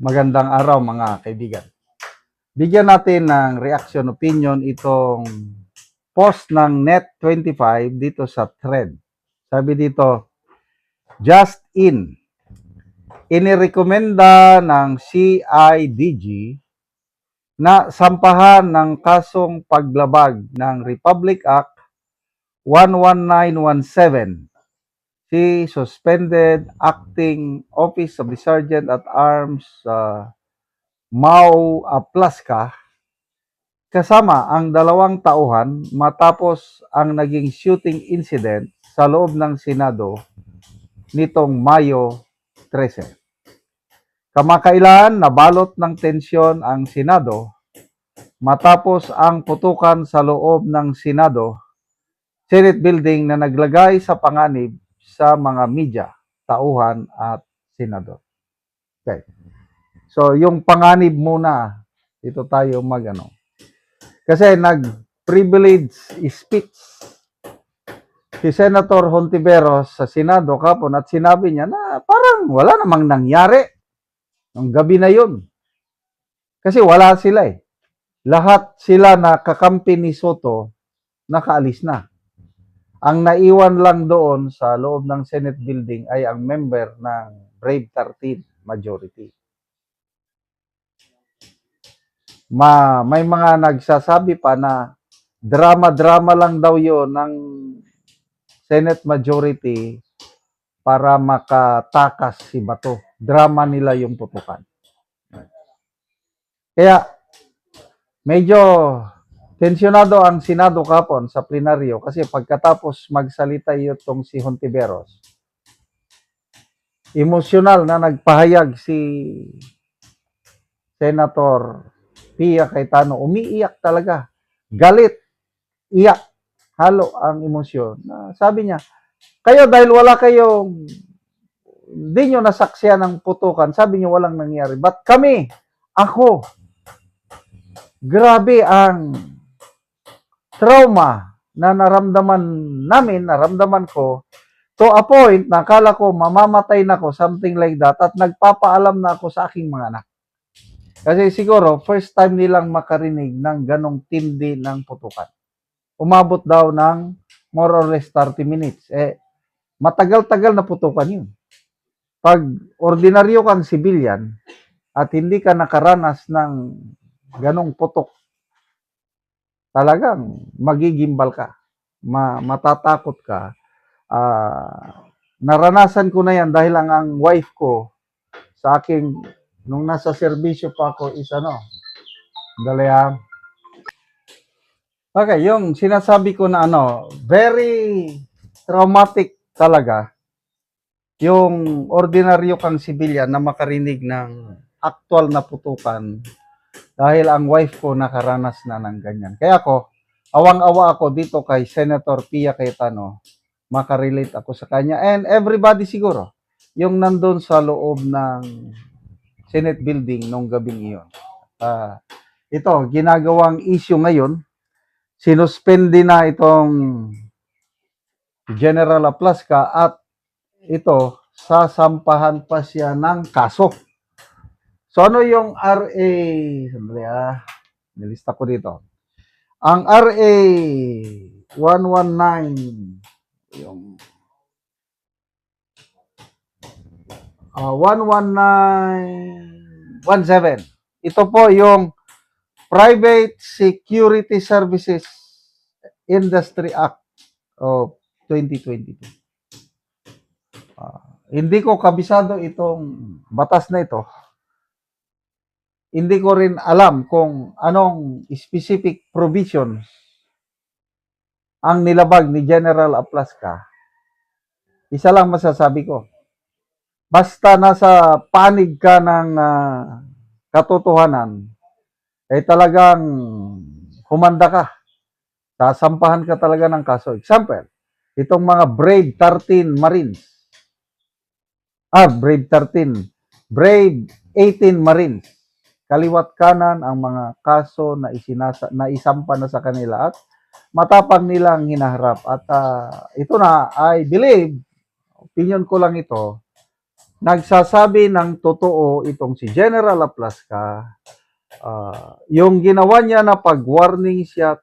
Magandang araw mga kaibigan. Bigyan natin ng reaction opinion itong post ng Net25 dito sa thread. Sabi dito, just in, inirekomenda ng CIDG na sampahan ng kasong paglabag ng Republic Act 11917 si suspended acting office of the Sergeant at Arms Mau Plasca kasama ang 2 tauhan matapos ang naging shooting incident sa loob ng Senado nitong Mayo 13. Kamakailan nabalot ng tensyon ang Senado matapos ang putukan sa loob ng Senate building na naglagay sa panganib sa mga media, tauhan at senador. Okay. So, yung panganib muna, dito tayo Kasi nag-privilege speech si Senator Hontiveros sa Senado kapon at sinabi niya na parang wala namang nangyari nung gabi na yun. Kasi wala sila eh. Lahat sila na kakampi ni Soto nakaalis na. Ang naiwan lang doon sa loob ng Senate building ay ang member ng Brave 13 majority. May mga nagsasabi pa na drama-drama lang daw yon ng Senate majority para makatakas si Bato. Drama nila yung putukan. Kaya medyo tensyonado ang Senado kapon sa plenaryo kasi pagkatapos magsalita itong si Hontiveros, emosyonal na nagpahayag si Senator Pia Cayetano. Umiiyak talaga. Galit. Iyak. Halo ang emosyon. Sabi niya, kayo dahil wala kayong, hindi nyo nasaksiyan ng putukan, sabi niyo walang nangyari. But kami, ako, grabe ang trauma na naramdaman ko, to a point na akala ko mamamatay na ako, something like that, at nagpapaalam na ako sa aking mga anak. Kasi siguro, first time nilang makarinig ng ganong tindi ng putukan. Umabot daw ng more or less 30 minutes. Matagal-tagal na putukan yun. Pag ordinaryo kang civilian at hindi ka nakaranas ng ganong putok, talagang magigimbal ka. Matatakot ka. Naranasan ko na yan dahil ang wife ko sa aking, nung nasa serbisyo pa ako Okay, yung sinasabi ko na very traumatic talaga yung ordinaryo kang civilian na makarinig ng actual na putukan dahil ang wife ko nakaranas na ng ganyan. Kaya ako, awang-awa ako dito kay Senator Pia Cayetano, makarelate ako sa kanya. And everybody siguro, yung nandun sa loob ng Senate building nung gabing iyon. Ito, ginagawang issue ngayon, sinuspende na itong General Plasca at ito, sasampahan pa siya ng kaso. So ano yung RA? Sandali nilista ko dito. Ang RA 119, yung 11917. Ito po yung Private Security Services Industry Act of 2022. Hindi ko kabisado itong batas na ito. Hindi ko rin alam kung anong specific provisions ang nilabag ni General Plasca. Isa lang masasabi ko. Basta nasa panig ka ng katotohanan, ay talagang humanda ka. Sasampahan ka talaga ng kaso. Example, itong mga Brave 13 Marines. Brave 13. Brave 18 Marines. Kaliwat kanan ang mga kaso na isampa na sa kanila at matapang nilang hinaharap. At ito na, I believe, opinion ko lang ito, nagsasabi ng totoo itong si General Aplasca. Yung ginawa niya na pag-warning siya,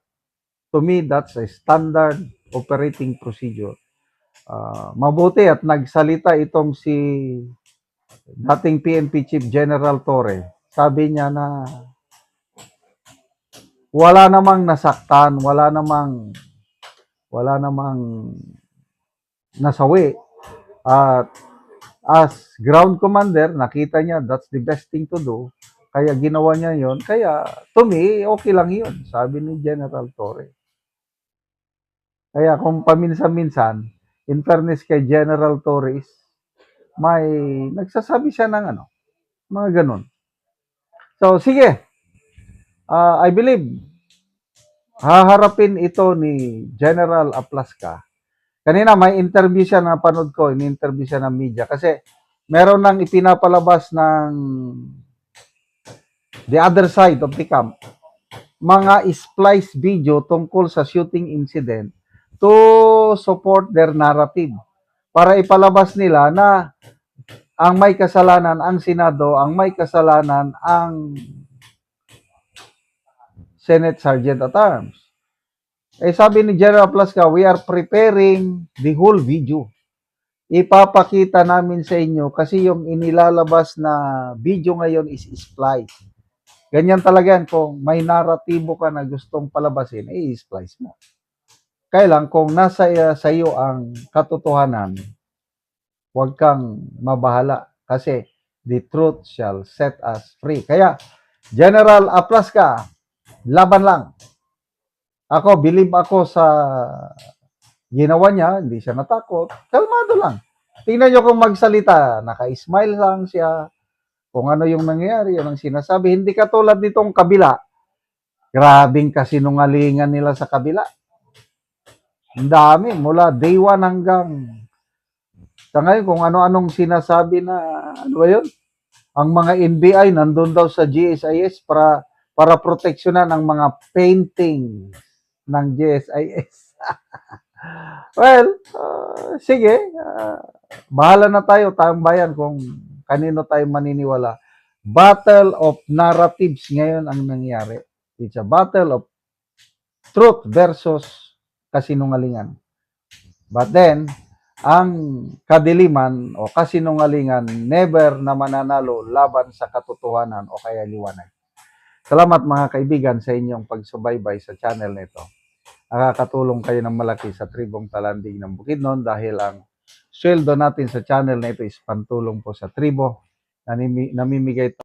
to me, that's a standard operating procedure. Mabuti at nagsalita itong si dating PNP Chief General Torre. Sabi niya na wala namang nasaktan, wala namang nasawi. At as ground commander, nakita niya that's the best thing to do. Kaya ginawa niya yon. Kaya to me, okay lang yun, sabi ni General Torre. Kaya kung paminsan-minsan, in fairness kay General Torres, may nagsasabi siya ng mga ganun. So, sige. I believe, haharapin ito ni General Aplasca. Kanina may interview siya na panood ko, in-interview siya ng media kasi meron nang ipinapalabas ng the other side of the camp, mga splice video tungkol sa shooting incident to support their narrative. Para ipalabas nila na ang may kasalanan ang Senado, ang may kasalanan ang Senate Sergeant at Arms. Sabi ni General Plasca, we are preparing the whole video. Ipapakita namin sa inyo kasi yung inilalabas na video ngayon is splice. Ganyan talaga yan. Kung may naratibo ka na gustong palabasin, i-splice mo. Kaya lang, kung nasa sa iyo ang katotohanan, huwag kang mabahala kasi the truth shall set us free. Kaya, General Aplasca, laban lang. Ako, believe ako sa ginawa niya, hindi siya natakot. Kalmado lang. Tingnan nyo kung magsalita, naka-smile lang siya. Kung ano yung nangyayari, yun ang sinasabi. Hindi katulad nitong kabila. Grabing kasinungalingan nila sa kabila. Ang dami, mula day 1 hanggang sa ngayon, kung ano-anong sinasabi na, ano ba yun? Ang mga NBI nandun daw sa GSIS para proteksyonan ang mga painting ng GSIS. Well, sige, bahala na tayo, tayong bayan, kung kanino tayo maniniwala. Battle of narratives ngayon ang nangyari. It's a battle of truth versus kasinungalingan. But then, ang kadiliman o kasinungalingan never na mananalo laban sa katotohanan o kaya liwanag. Salamat mga kaibigan sa inyong pagsubaybay sa channel nito. Nakakatulong kayo ng malaki sa Tribong Talanding ng Bukidnon dahil ang sweldo natin sa channel na ito is pantulong po sa tribo. Namimigay